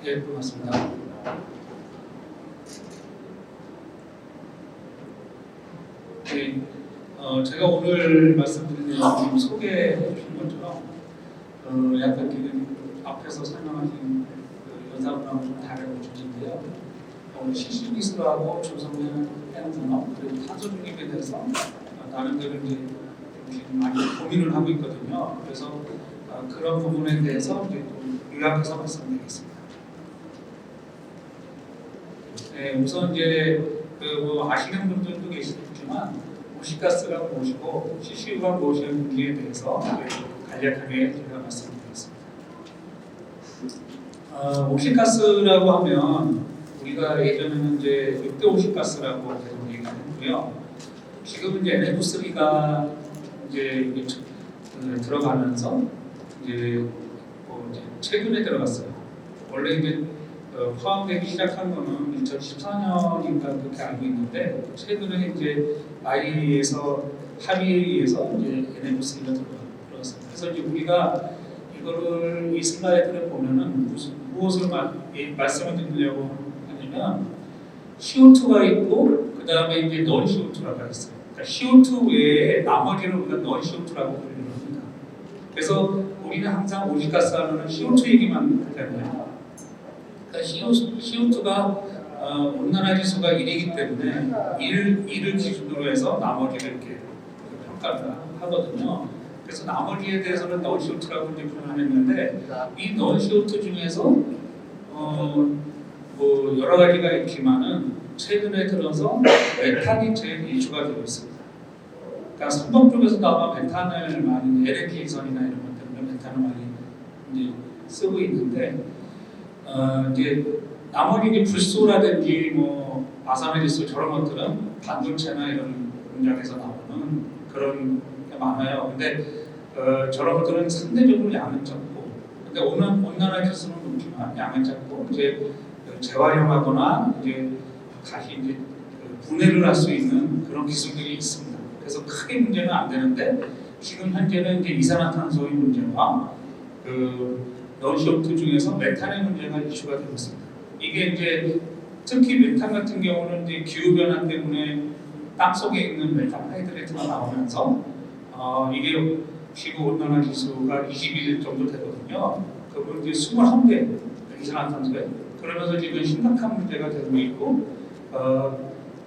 네, 고맙습니다. 네, 제가 오늘 말씀드린 내용 소개해 주신 것처럼 약간 지금 앞에서 설명하신 그 연사분하고 좀 다른 주제인데요. CC기술하고 조성되는 해양산업 그리고 탄소 중립에 대해서 나름대로 이제 지금 많이 고민을 하고 있거든요. 그래서 그런 부분에 대해서 이제 좀 요약해서 말씀드리겠습니다. 네, 우선 이제 뭐 아시는 분들도 계시겠지만 오시가스가 무엇이고 CCU가 무엇인지에 대해서 간략하게 제가 말씀드리겠습니다. 오시가스라고 하면 우리가 예전에는 이제 6대 오시가스라고 얘기를 했고요. 지금은 이제 NF3가 이제 들어가면서 이제 최근에 들어갔어요. 원래 이제 포함되기 시작한 거는 2014년인가 그렇게 알고 있는데 최근에 이제 IAEA에서 합의에서 이제 NF3가 들어갔어요. 그래서 이제 우리가 이거를 이 슬라이드를 보면은 무엇을 말씀을 드리려고 하냐면 CO2가 있고 그 다음에 이제 non CO2라고 있어요. 그러니까 CO2 외에 나머지를 우리가 non CO2라고 부르는 겁니다. 그래서 우리는 항상 오시가스 하면은 CO2 얘기만 하잖아요. 그러니까 CO2가 온난화 지수가 1이기 때문에 1을 기준으로 해서 나머지를 이렇게 평가를 하거든요. 그래서 나머지에 대해서는 non CO2라고 이제 표현했는데 이 non CO2 중에서 뭐 여러 가지가 있지만은 최근에 들어서 메탄이 제일 이슈가 되고 있습니다. 그러니까 선박 쪽에서도 아마 메탄을 많이 LNG선이나 이런 것 때문에 메탄을 많이 이제 쓰고 있는데 이제 나머지 이제 불소라든지 뭐 아산화질소 저런 것들은 반도체나 이런 공장에서 나오는 그런 게 많아요. 근데 저런 것들은 상대적으로 양은 적고, 근데 온난화 지수는 높지만 양은 적고 이제 재활용하거나 이제 다시 이제 분해를 할 수 있는 그런 기술들이 있습니다. 그래서 크게 문제는 안 되는데 지금 현재는 이제 이산화탄소의 문제와 non-CO2 중에서 메탄의 문제가 이슈가 되고 있습니다. 이게 이제 특히 메탄 같은 경우는 이제 기후 변화 때문에 땅 속에 있는 메탄 하이드레이트가 나오면서 이게 지구 온난화 지수가 21 정도 되거든요. 그건 이제 21배 이산화탄소에 그러면서 지금 심각한 문제가 되고 있고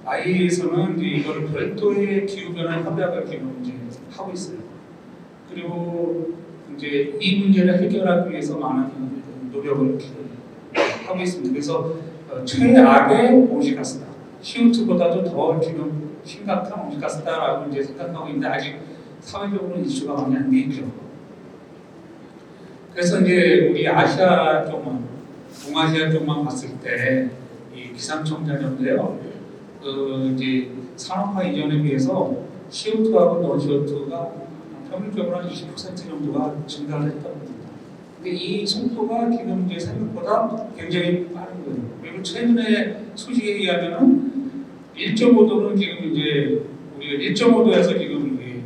IEA에서는 이제 이거를 별도의 기후 변화 협약을 지금 이제 하고 있어요. 그리고 이제 이 문제를 해결하기 위해서 많은 노력을 하고 있습니다. 그래서 최악의 온실가스다. CO2보다도 더 지금 심각한 온실가스다라고 이제 생각하고 있는데 아직 사회적으로는 이슈가 많이 안 되죠. 그래서 이제 우리 아시아 쪽만, 동아시아 쪽만 봤을 때 이 기상청자료인데요. 이제 산업화 이전에 비해서 CO2하고 non-CO2가 평균적으로 한 20% 정도가 증가를 했다고 합니다. 근데 이 속도가 지금 이제 생각보다 굉장히 빠른 거예요. 그리고 최근에 소식에 의하면은 1.5도는 지금 이제 우리가 1.5도에서 지금 이게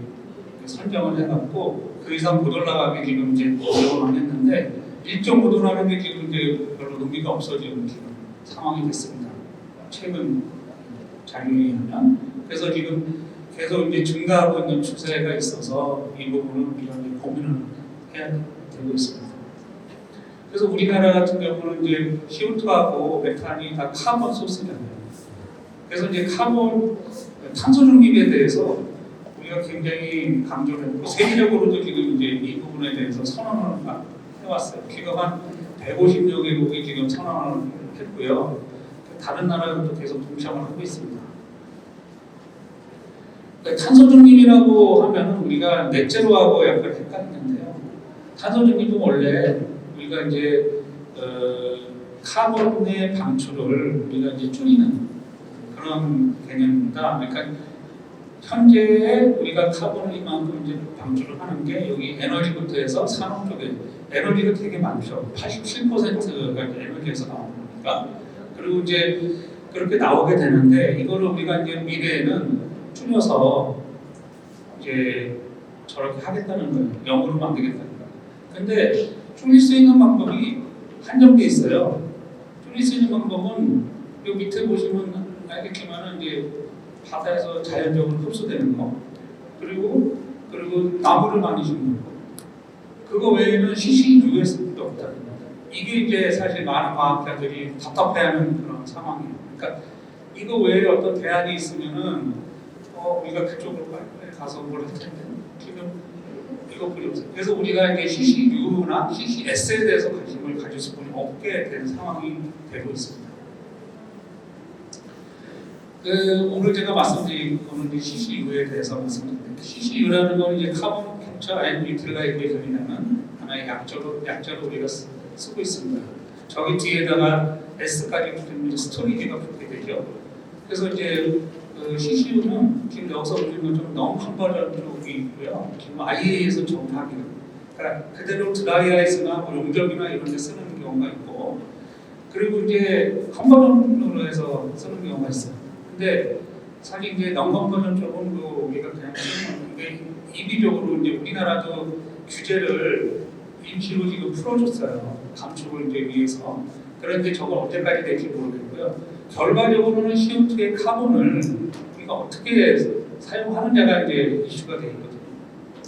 설정을 해갖고 그 이상 못 올라가게 지금 이제 노력을 했는데 1.5도라는 게 지금 이제 별로 의미가 없어지는 지금 상황이 됐습니다. 최근 자료에 의하면 그래서 지금 계속 이제 증가하고 있는 추세가 있어서 이 부분은 우리가 이제 고민을 해야 되고 있습니다. 그래서 우리나라 같은 경우는 이제 CO2하고 메탄이 다 카본 소스잖아요. 그래서 이제 탄소 중립에 대해서 우리가 굉장히 강조를 했고 세계적으로도 지금 이제 이 부분에 대해서 선언을 해왔어요. 지금 한 150여 개국이 지금 선언을 했고요. 다른 나라들도 계속 동참을 하고 있습니다. 탄소 중립이라고 하면은 우리가 넷제로하고 약간 헷갈리는데요. 탄소 중립은 원래 우리가 이제 카본의 방출을 우리가 이제 줄이는 그런 개념입니다. 그러니까 현재 우리가 카본을 이만큼 이제 방출을 하는 게 여기 에너지부터 해서 산업 쪽에 에너지가 되게 많죠. 87%가 에너지에서 나오는 거니까. 그리고 이제 그렇게 나오게 되는데 이거를 우리가 이제 미래에는 줄여서 이제 저렇게 하겠다는 거예요. 0으로 만들겠다는 거예요. 근데 줄일 수 있는 방법이 한정돼 있어요. 물리 쓰는 방법은 요 밑에 보시면 알겠지만은 이제 바다에서 자연적으로 흡수되는 거, 그리고 나무를 많이 심는 거. 그거 외에는 CCUS도 없다. 이게 이제 사실 많은 과학자들이 답답해하는 그런 상황이에요. 그러니까 이거 외에 어떤 대안이 있으면은 우리가 그쪽으로 빨리 가서 뭘 할 텐데 지금 이것뿐이 없어요. 그래서 우리가 이제 CCU나 CCS에 대해서 관심을 가질 수밖에 없게 된 상황이 되고 있습니다. 오늘 제가 말씀드린 거는 이제 CCU에 대해서 말씀드립니다. CCU라는 건 이제 카본 캡처 앤 유틸라이제이션이라는 하나의 약자로 우리가 쓰고 있습니다. 저기 뒤에다가 S까지 붙으면 스토리지가 붙게 되죠. 그래서 이제 CCU는 지금 여기서 보시는 것처럼 넘큰 버전 쪽이 있고요. 지금 IA에서 정확하게는 그러니까 그대로 드라이아이스나 뭐 용접이나 이런 데 쓰는 경우가 있고, 그리고 이제 컨버전으로 해서 쓰는 경우가 있어요. 근데 사실 이제 넘컨버전 쪽은 우리가 그냥 쓰는 게 임의적으로 이제 우리나라도 규제를 임시로 지금 풀어줬어요. 감축을 이제 위해서. 그런데 저거 언제까지 될지 모르겠고요. 결과적으로는 CO2의 카본을 우리가 어떻게 사용하느냐가 이제 이슈가 되어 있거든요.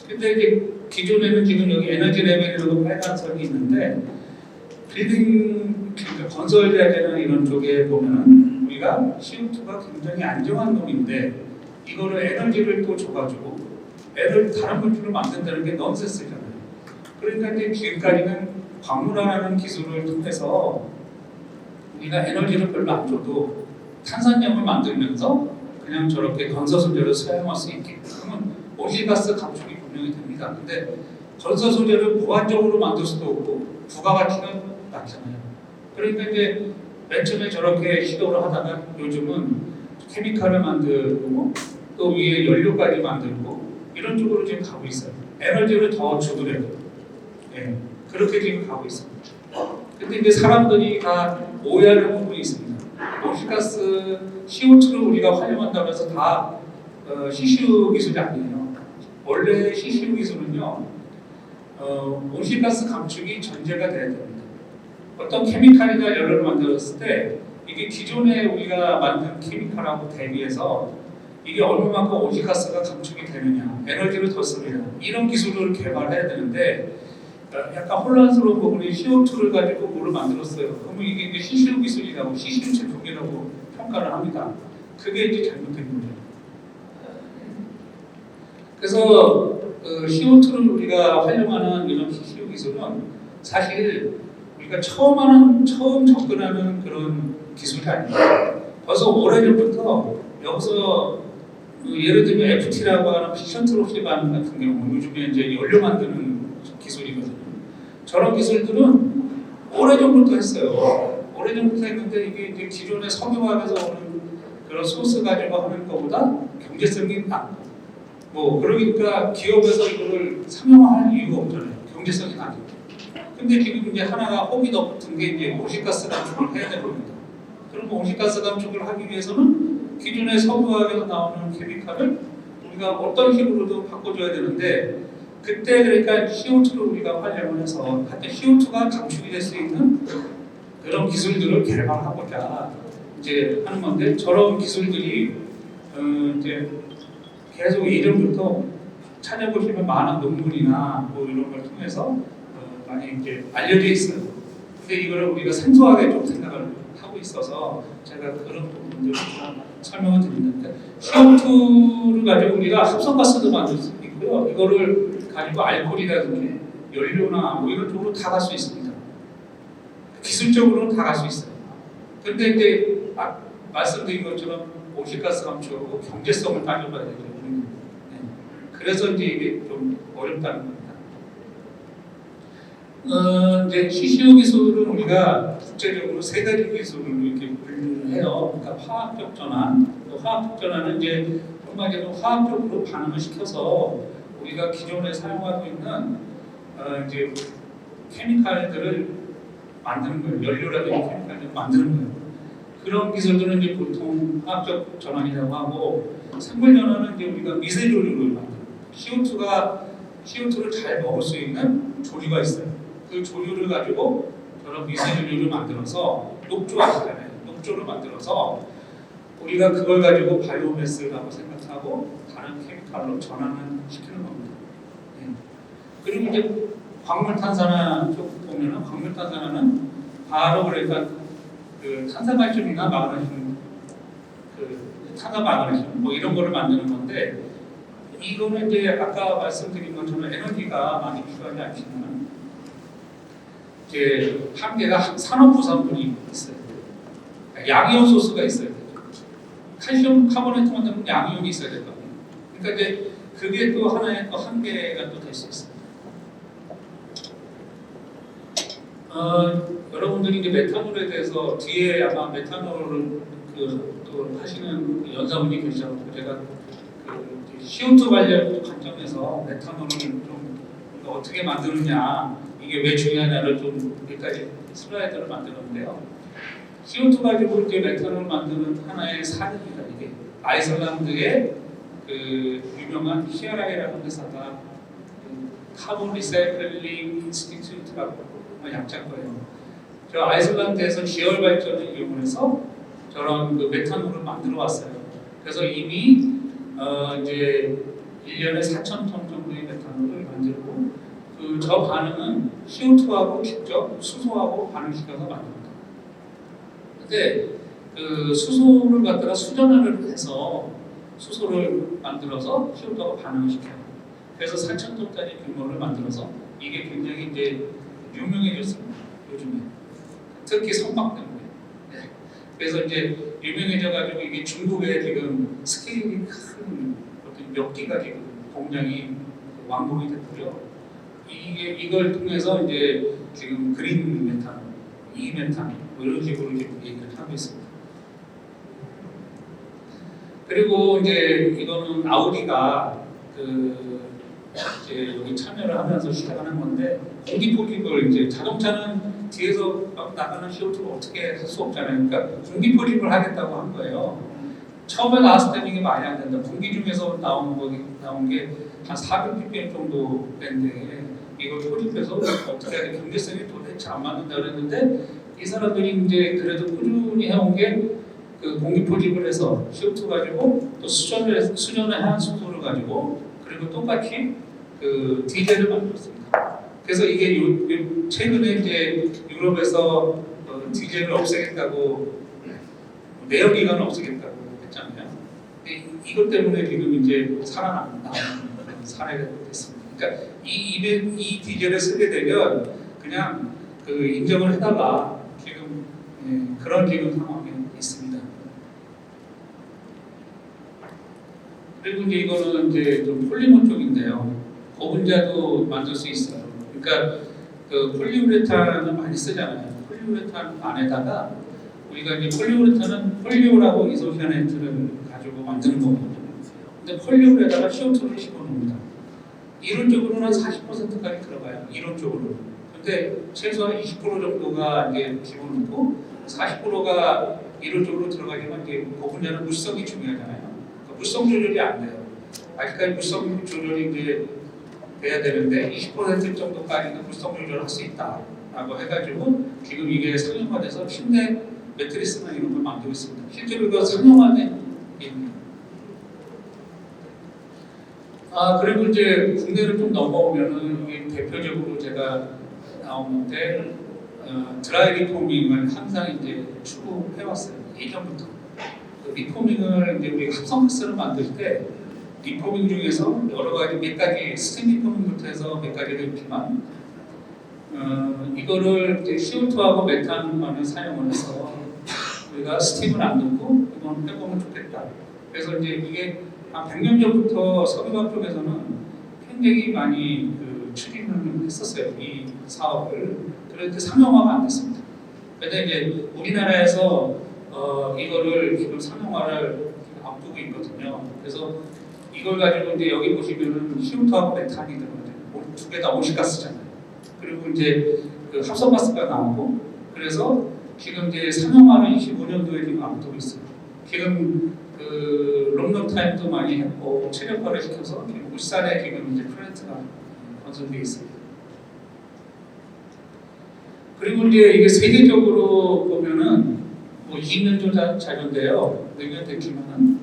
근데 이제 기존에는 지금 여기 에너지 레벨이라고 빨간선이 있는데, 빌딩, 그러니까 건설해야 되는 이런 쪽에 보면은 우리가 CO2가 굉장히 안정한 놈인데, 이거를 에너지를 또 줘가지고 다른 물질을 만든다는 게 넌센스잖아요. 그러니까 이제 지금까지는 광물화라는 기술을 통해서 우리가 에너지를 별로 안 줘도 탄산염을 만들면서 그냥 저렇게 건설 소재로 사용할 수 있게, 그러면 온실가스 감축이 분명히 됩니다. 근데 건설 소재를 무한적으로 만들 수도 없고 부가가치가 낮잖아요. 그러니까 이제 맨 처음에 저렇게 시도를 하다가 요즘은 케미칼을 만들고 또 위에 연료까지 만들고 이런 쪽으로 지금 가고 있어요. 에너지를 더 주더라도. 예, 그렇게 지금 가고 있습니다. 근데 이제 사람들이 다 오해하는 부분이 있습니다. 온실가스 CO2를 우리가 활용한다고 해서 다 CCU 기술이 아니에요. 원래 CCU 기술은요, 온실가스 감축이 전제가 돼야 됩니다. 어떤 케미칼이나 연료를 만들었을 때 이게 기존에 우리가 만든 케미칼하고 대비해서 이게 얼마만큼 온실가스가 감축이 되느냐, 에너지를 더 쓰느냐, 이런 기술을 개발해야 되는데 약간 혼란스러운 부분이 CO2를 가지고 뭐를 만들었어요. 그러면 이게 이제 CCU 기술이라고, CCU 제품이라고 평가를 합니다. 그게 이제 잘못된 거죠. 그래서 CO2를 우리가 활용하는 이런 CCU 기술은 사실 우리가 처음 접근하는 그런 기술이 아니에요. 벌써 오래전부터 여기서 예를 들면 FT라고 하는 피션 트로피 반 같은 경우 요즘에 이제 연료 만드는 기술이거든요. 저런 기술들은 오래전부터 했어요. 오래전부터 했는데 이게 이제 기존의 석유화학에서 오는 그런 소스 가지고 하는 것보다 경제성이 낮고, 뭐 그러니까 기업에서 이거를 상용화할 이유가 없잖아요. 경제성이 낮고. 근데 지금 이제 하나가 혹이 더 붙은 게 이제 온실가스 감축을 해야 되는 겁니다. 그럼 온실가스 감축을 하기 위해서는 기존의 석유화학에서 나오는 케미칼을 우리가 어떤 식으로도 바꿔줘야 되는데, 그때 그러니까 CO2를 우리가 활용을 해서 하여튼 CO2가 감축이 될 수 있는 그런 기술들을 개발하고자 이제 하는 건데, 저런 기술들이 이제 계속 예전부터 찾아보시면 많은 논문이나 뭐 이런 걸 통해서 많이 이제 알려져 있어요. 근데 이거를 우리가 생소하게 좀 생각을 하고 있어서 제가 그런 부분들을 설명을 드립니다. CO2를 가지고 우리가 합성가스도 만들 수 있고요. 이거를 가지고 알코올이라든지 연료나 뭐 이런 쪽으로 다 갈 수 있습니다. 기술적으로는 다 갈 수 있어요. 근데 이제 말씀드린 것처럼 온실가스 감축하고 경제성을 따져봐야 되죠. 네. 그래서 이제 이게 좀 어렵다는 겁니다. 이제 CCU 기술은 우리가 국제적으로 세 가지 기술을 이렇게 분류를 해요. 그러니까 화학적 전환, 화학적 전환은 이제 한마디로 화학적으로 반응을 시켜서 우리가 기존에 사용하고 있는 이제 케미칼들을 만드는 거예요. 연료라든지 케미칼들을 만드는 거예요. 그런 기술들은 이제 보통 화학적 전환이라고 하고, 생물 전환은 이제 우리가 미세 조류를 만들어요. CO2를 잘 먹을 수 있는 조류가 있어요. 그 조류를 가지고 저런 미세연료를 만들어서 녹조하잖아요. 녹조를 만들어서 우리가 그걸 가지고 바이오매스라고 생각하고 다른 케미칼로 전환을 시키는 겁니다. 네. 그리고 이제 광물탄산화 쪽 보면은 광물탄산화는 바로 그러니까 그 탄산발전이나 마그네슘 탄산 마그네슘 뭐 이런 거를 만드는 건데 이거는 이제 아까 말씀드린 것처럼 에너지가 많이 필요하지 않지만 이제 한계가 산업부산물이 있어요. 양이온 소스가 있어야 돼요. 칼슘 카보네이트 만들면 양이온이 있어야 될 거 아니에요. 그러니까 이제 그게 또 하나의 또 한계가 또 될 수 있습니다. 여러분들이 이제 메탄올에 대해서 뒤에 아마 메탄올을 또 하시는 연사분이 계시죠. 제가 CO2 관련 관점에서 메탄올을 좀 어떻게 만드느냐 이게 왜 중요하냐를 좀 여기까지 슬라이드를 만들었는데요. CO2 가지고 이제 메탄올 만드는 하나의 사례입니다. 이게 아이슬란드의 그 유명한 CRI라는 회사가 카본 리사이클링 인스티튜트라고 약자인 거예요. 저 아이슬란드에서 지열 발전을 이용해서 저런 그 메탄올을 만들어 왔어요. 그래서 이미 이제 1년에 4,000톤 정도의 메탄올을 만들고 저 반응은 CO2하고 직접 수소하고 반응시켜서 만듭니다. 근데 그 수소를 갖다가 수전화를 해서 수소를 만들어서 CO2하고 반응을 시켜요. 그래서 4,000톤짜리 규모를 만들어서 이게 굉장히 이제 유명해졌습니다. 요즘에 특히 선박 때문에. 네. 그래서 이제 유명해져가지고 이게 중국에 지금 스케일이 큰 어떤 몇 기가 지금 공장이 완공이 됐고요. 이걸 통해서 이제 지금 그린 메탄, 이 메탄 뭐 이런 식으로 지금 얘기를 하고 있습니다. 그리고 이제 이거는 아우디가 이제 여기 참여를 하면서 시작하는 건데 공기 포집을 이제 자동차는 뒤에서 막 나가는 CO2를 어떻게 할 수 없잖아요. 그러니까 공기 포집을 하겠다고 한 거예요. 처음에 나왔을 때는 이게 말이 안 된다. 공기 중에서 나온 게 한 400ppm 정도 된데 이걸 포집해서 어떻게 하게 경제성이 도대체 안 맞는다 그랬는데 이 사람들이 이제 그래도 꾸준히 해온 게 그 공기 포집을 해서 CO2 가지고 또 수전의 한 수소를 가지고 그리고 똑같이 그 디젤을 만들었습니다. 그래서 이게 최근에 이제 유럽에서 디젤을 없애겠다고 내연기관을 없애겠다고 했잖아요. 이것 때문에 지금 이제 살아나는 사례가 됐습니다. 그러니까 이 디젤을 쓰게 되면 그냥 그 인정을 해다가 지금 그런 지금 상황이 있습니다. 그리고 이제 이거는 이제 좀 폴리머 쪽인데요. 고분자도 만들 수 있어요. 그러니까 그 폴리우레탄을 많이 쓰잖아요. 폴리우레탄 안에다가 우리가 이제 폴리우레탄은 폴리오라고 이소시아네트를 가지고 만드는 거거든요. 근데 폴리오에다가 CO2를 집어넣습니다. 이론적으로는 한 40%까지 들어가요. 이론적으로. 근데 최소한 20% 정도가 이제 집어넣고 40%가 이론적으로 들어가지만 이제 고분자는 물성이 중요하잖아요. 그러니까 물성 조절이 안 돼요. 아직까지 물성 조절이 이제 돼야 되는데 20% 정도까지는 물성 조절을 할 수 있다라고 해가지고 지금 이게 상용화돼서 침대 매트리스나 이런 걸 만들고 있습니다. 실제로 이거 상용화된 얘기입니다. 그리고 이제 국내를 좀 넘어오면은 대표적으로 제가 나오는데 드라이 리포밍을 항상 이제 추구해왔어요. 예전부터. 그 리포밍을 이제 우리 합성가스를 만들 때 리포밍 중에서 여러 가지 몇 가지 스팀 리포밍부터 해서 몇 가지가 있지만 이거를 이제 CO2하고 메탄만을 사용을 해서 우리가 스팀을 안 넣고 이건 해보면 좋겠다. 그래서 이제 이게 한 100년 전부터 석유화학 쪽에서는 굉장히 많이 추진을 했었어요. 이 사업을. 그런데 상용화가 안 됐습니다. 그런데 이제 우리나라에서 이거를 지금 상용화를 앞두고 있거든요. 그래서 이걸 가지고 이제 여기 보시면은 CO2하고 메탄이 들어가요. 두 개 다 온실가스잖아요. 그리고 이제 그 합성가스가 나오고 그래서 지금 이제 상용화는 25년도에 지금 앞두고 있어요. 지금 그 롱런 타임도 많이 했고 최적화를 시켜서 지금 울산에 지금 이제 플랜트가 건설되어 있습니다. 그리고 이제 이게 세계적으로 보면은 뭐 2년 자료인데요. 몇년 됐지만은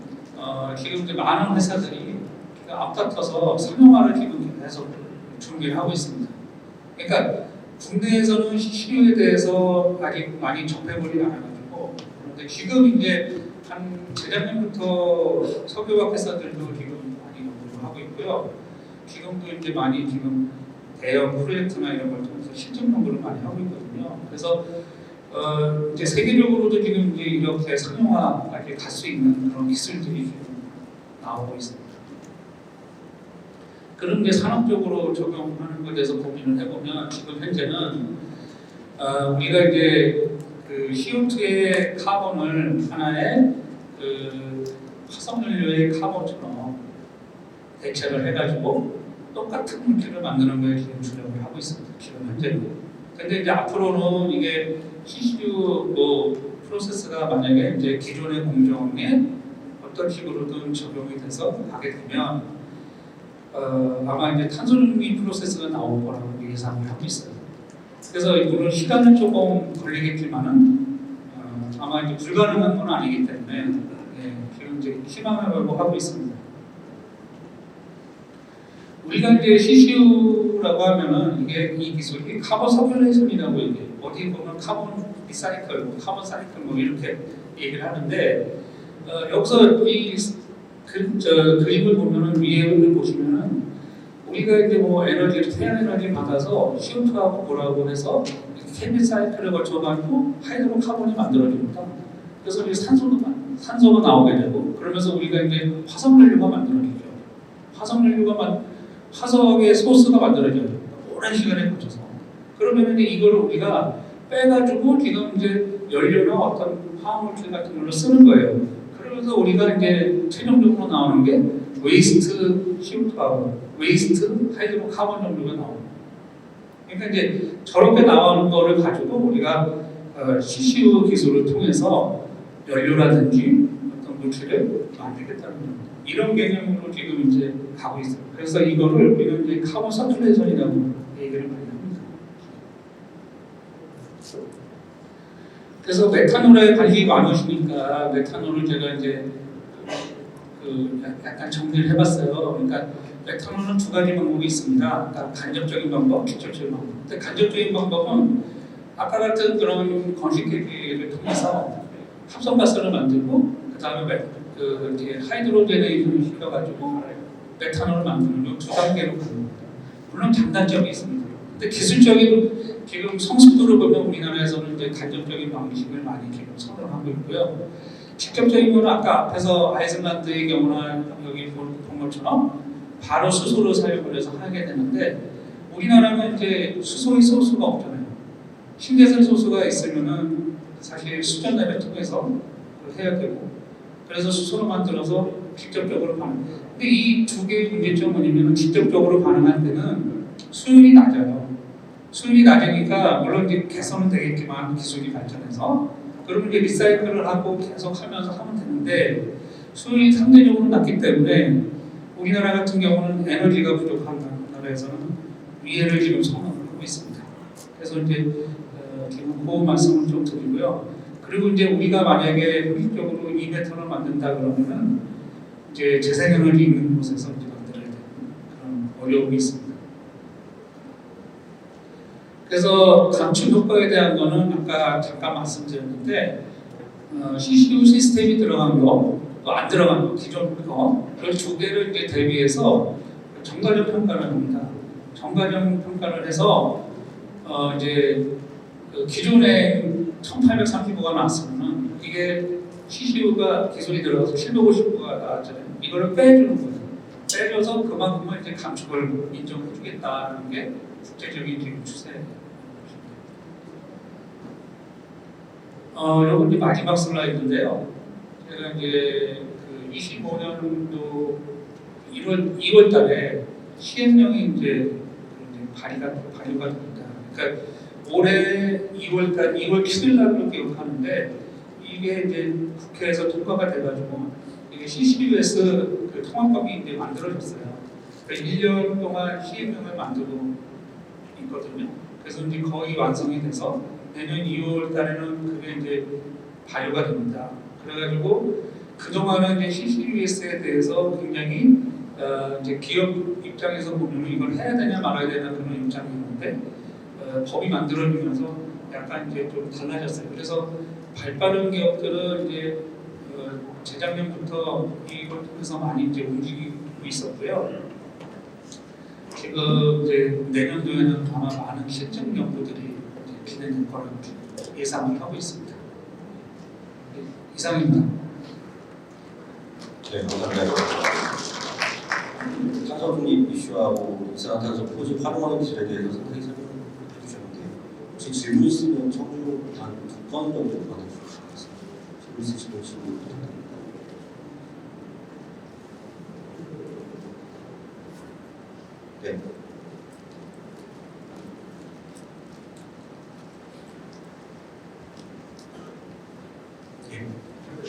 지금 이제 많은 회사들이 앞다퉈서 상용화를 지금 계속 준비를 하고 있습니다. 그러니까 국내에서는 CCU에 대해서 아직 많이 접해보지 않아가지고, 그런데 지금 이제 한 재작년부터 석유화학 회사들도 지금 많이 연구를 하고 있고요. 지금도 이제 많이 지금 대형 프로젝트나 이런 걸 통해서 실증 연구를 많이 하고 있거든요. 그래서 이제 세계적으로도 지금 이제 이렇게 상용화까지 갈 수 있는 그런 기술들이 지금 나오고 있습니다. 그런 게 산업적으로 적용하는 것에 대해서 고민을 해보면 지금 현재는 우리가 이제 그 CO2의 카본을 하나의 그 화석연료의 카본처럼 대체를 해가지고 똑같은 물질을 만드는 거에 지금 주력을 하고 있습니다. 지금 현재는. 근데 이제 앞으로는 이게 CCU 뭐 프로세스가 만약에 이제 기존의 공정에 어떤 식으로든 적용이 돼서 가게 되면 아마 이제 탄소중립 프로세스가 나올 거라고 예상을 하고 있어요. 그래서 이거는 시간은 조금 걸리겠지만은 아마 이제 불가능한 건 아니기 때문에 지금 이제 희망을 걸고 하고 있습니다. 우리가 이제 CCU라고 하면은 이게 이 기술이 카본 서큘레이션이라고 얘기해요. 어디 보면 카본 리사이클, 카본 사이클 뭐 이렇게 얘기를 하는데 여기서 이 그림을 보면은 위에를 보시면은 우리가 이제 뭐 에너지를 태양 에너지 받아서 CO2하고 뭐라고 해서 케미 사이클을 거쳐가지고 하이드로카본이 만들어집니다. 그래서 이제 산소가 나오게 되고 그러면서 우리가 이제 화석연료가 만들어지죠. 화석의 소스가 만들어져요. 오랜 시간에 걸쳐서. 그러면 이제 이걸 우리가 빼가지고 지금 이제 연료나 어떤 화학물질 같은 걸로 쓰는 거예요. 그러면서 우리가 이제 최종적으로 나오는 게 웨이스트 CO2하고 웨이스트 하이드로카본 정도가 나옵니다. 그러니까 이제 저렇게 나오는 거를 가지고 우리가 CCU 기술을 통해서 연료라든지 어떤 물질을 만들겠다는 겁니다. 이런 개념으로 지금 이제 가고 있어요. 그래서 이거를 우리는 이제 카본 서큘레이션이라고 얘기를 많이 합니다. 그래서 메탄올에 관심이 많으시니까 메탄올을 제가 이제 약간 정리를 해봤어요. 그러니까 메탄올은 두 가지 방법이 있습니다. 그러니까 간접적인 방법, 직접적인 방법. 근데 간접적인 방법은 아까 같은 그런 건식계기를 통해서 합성가스를 만들고 그 다음에 이제 하이드로제네이션을 시켜가지고 메탄올을 만드는 이 두 단계로 가는 겁니다. 물론 장단점이 있습니다. 근데 기술적인 지금 성숙도를 보면 우리나라에서는 이제 간접적인 방식을 많이 지금 선호하고 있고요. 직접적인 거는 아까 앞에서 아이슬란드의 경우나 여기 본 것처럼 바로 수소를 사용을 해서 하게 되는데 우리나라는 이제 수소의 소스가 없잖아요. 신재생 소스가 있으면은 사실 수전랩을 통해서 해야 되고 그래서 수소를 만들어서 직접적으로 가능. 근데 이 두 개의 문제점은 뭐냐면 직접적으로 가능한 데는 수율이 낮아요. 수율이 낮으니까 물론 이제 개선은 되겠지만 기술이 발전해서 그러면 이제 리사이클을 하고 계속 하면서 하면 되는데 수율이 상대적으로 낮기 때문에 우리나라 같은 경우는 에너지가 부족한 나라에서는 위해를 지금 선언하고 있습니다. 그래서 이제 지금 그 말씀을 좀 드리고요. 그리고 이제 우리가 만약에 효율적으로 이 메탄을 만든다 그러면은 이제 재생에너지 있는 곳에서 이제 만들어야 되는 그런 어려움이 있습니다. 그래서 감축 효과에 대한 거는 아까 잠깐 말씀드렸는데 CCU 시스템이 들어간 거, 또 안 들어간 거, 기존 거, 그 두 개를 이제 대비해서 정가적 평가를 합니다. 정가적 평가를 해서 이제 기존에 1835가 나왔으면 이게 CCU가 기술이 들어가서 750가 나왔잖아요. 이거를 빼주는 거예요. 빼줘서 그만큼은 이제 감축을 인정해주겠다는 게 국제적인 지금 추세예요. 요건 이제 마지막 슬라이드인데요. 제가 이제 그 25년도 2월 달에 시행령이 이제 발의가 됩니다. 그러니까 올해 2월 7일 날로 기억하는데 이게 이제 국회에서 통과가 돼가지고 이게 CCUS 그 통합법이 이제 만들어졌어요. 그러니까 1년 동안 시행령을 만들고 있거든요. 그래서 이제 거의 완성이 돼서 내년 2월 달에는 그게 이제 발효가 됩니다. 그래가지고 그동안은 이제 CCUS에 대해서 굉장히 이제 기업 입장에서 보면 이걸 해야 되냐 말아야 되냐 그런 입장이었는데 법이 만들어지면서 약간 이제 좀 달라졌어요. 그래서 발빠른 기업들은 이제 재작년부터 이걸 통해서 많이 이제 움직이고 있었고요. 지금 이제 내년도에는 아마 많은 실증 연구들이 진행될 거라고 예상을 하고 있습니다. 네, 이상입니다. 네, 감사합니다. 탄소 중립 이슈하고 이산화탄소 포집 활용하는 기술에 대해서 상당히 설명해 주셨는데 혹시 질문 있으면 청주 한 2건 정도 받아주실 수 있겠습니다. 질문 있으시면 질문 부탁드립니다. 네.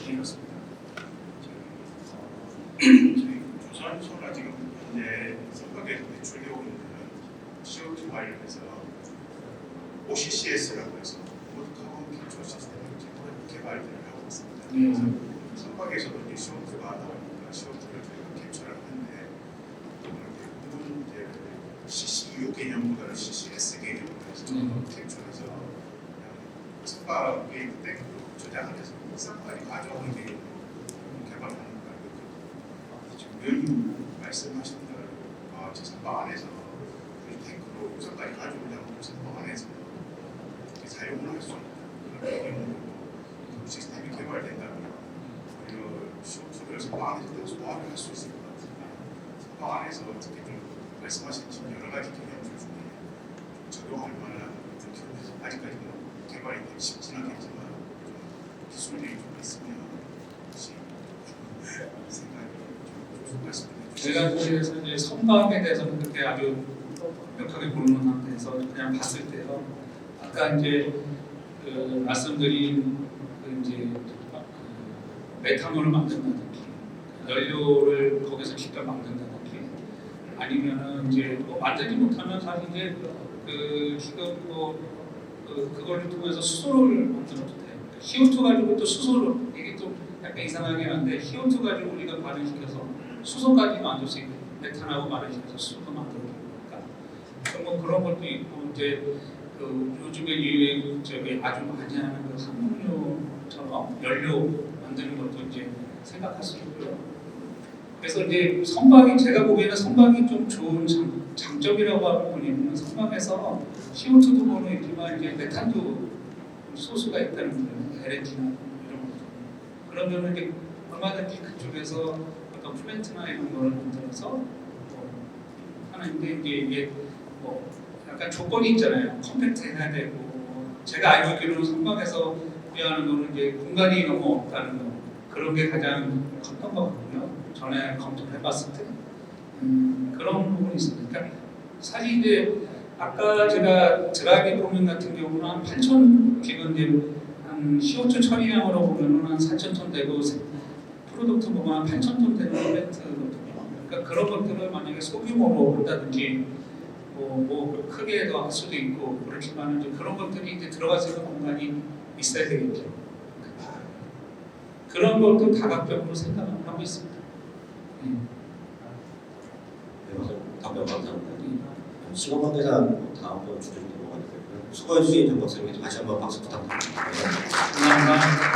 이렇습니다. 저희 조선소가 지금 현재 선박에서 배출되고 있는 CO2 관련해서 OCCS라고 해서 오토카본 캡처 시스템을 개발을 하고 있습니다. 그래서 선박에서도 이제 CO2가 나오니까 CO2를 저희가 캡처를 하는데 대부분 이제 CCU 개념보다는 CCS 개념으로 해서 캡처해서 그냥 선박에 있는데 저장을 해서 선박까지 가져오는 개념으로 개발하는 거예요. 지금 말씀하신 대로 제 선박 안에서 탱크로 우선까지 가져오려고 선박 안에서 이렇게 사용을 할 수 있는 그런 개념으로 시스템이 개발된다면 오히려 CO2를 선박 안에서 다 소화를 할 수 있을 것 같습니다. 선박 안에서 어떻게 좀 말씀하신 지금 여러 가지 개념들 중에 적용할 만한 아직까지 개발이 쉽지는 않겠지만 기술들이 좀 있으면 혹시 생각이 좀 말씀해 주시죠. 제가 그래서 이제 선박에 대해서는 그렇게 아주 완벽하게 모르는 상태에서 그냥 봤을 때요. 아까 이제 말씀드린 이제 메탄올을 만든다든지 연료를 거기서 직접 만든다든지 아니면은 이제 뭐 만들지 못하면 사실 이제 지금 그걸 통해서 수소를 만들어도 돼요. CO2 가지고 또 수소를 이게 또 약간 이상하긴 한데 CO2 가지고 우리가 발효시켜서 수소까지 만들 수 있고 메탄하고 발효시켜서 수소도 만들어주니까 뭐 그런 것도 있고 이제 요즘에 유행 아주 많이 하는 그 항공료처럼 연료 만드는 것도 이제 생각할 수 있고요. 그래서 이제 선박이 제가 보기에는 선박이 좀 좋은 장점이라고 하는 부분이 선박에서 CO2도 보는 있지만 이제 메탄도 소수가 있다는 거예요. LNG나 이런 것도. 그러면 이제 얼마든지 그쪽에서 어떤 플랜트나 이런 거를 만들어서 하는데 이제 이게 뭐 약간 조건이 있잖아요. 컴팩트해야 되고 제가 알고 있기로는 선박에서 우려하는 거는 이제 공간이 너무 없다는 거 그런 게 가장 컸던 것 같고요. 전에 검토를 해봤을 때 그런 부분이 있습니다. 그러니까 사실 이제 아까 제가 드라이브 프로그램 같은 경우는 한 8,000 지금 이제 한 CO2 처리량으로 보면은 한 4,000톤 되고 프로덕트 보면 한 8,000톤 되는 플랜트거든요. 그러니까 그런 것들을 만약에 소규모로 한다든지 뭐 크게 더 할 수도 있고 그렇지만 이제 그런 것들이 이제 들어갈 수 있는 공간이 있어야 되겠죠. 그런 것도 다각적으로 생각을 하고 있습니다. 네, 답변 감사합니다. 시간 관계상 다음번 주제로 넘어가야 되고요. 수고해 주신 정 박사님께 다시 한번 박수 부탁드립니다. 감사합니다.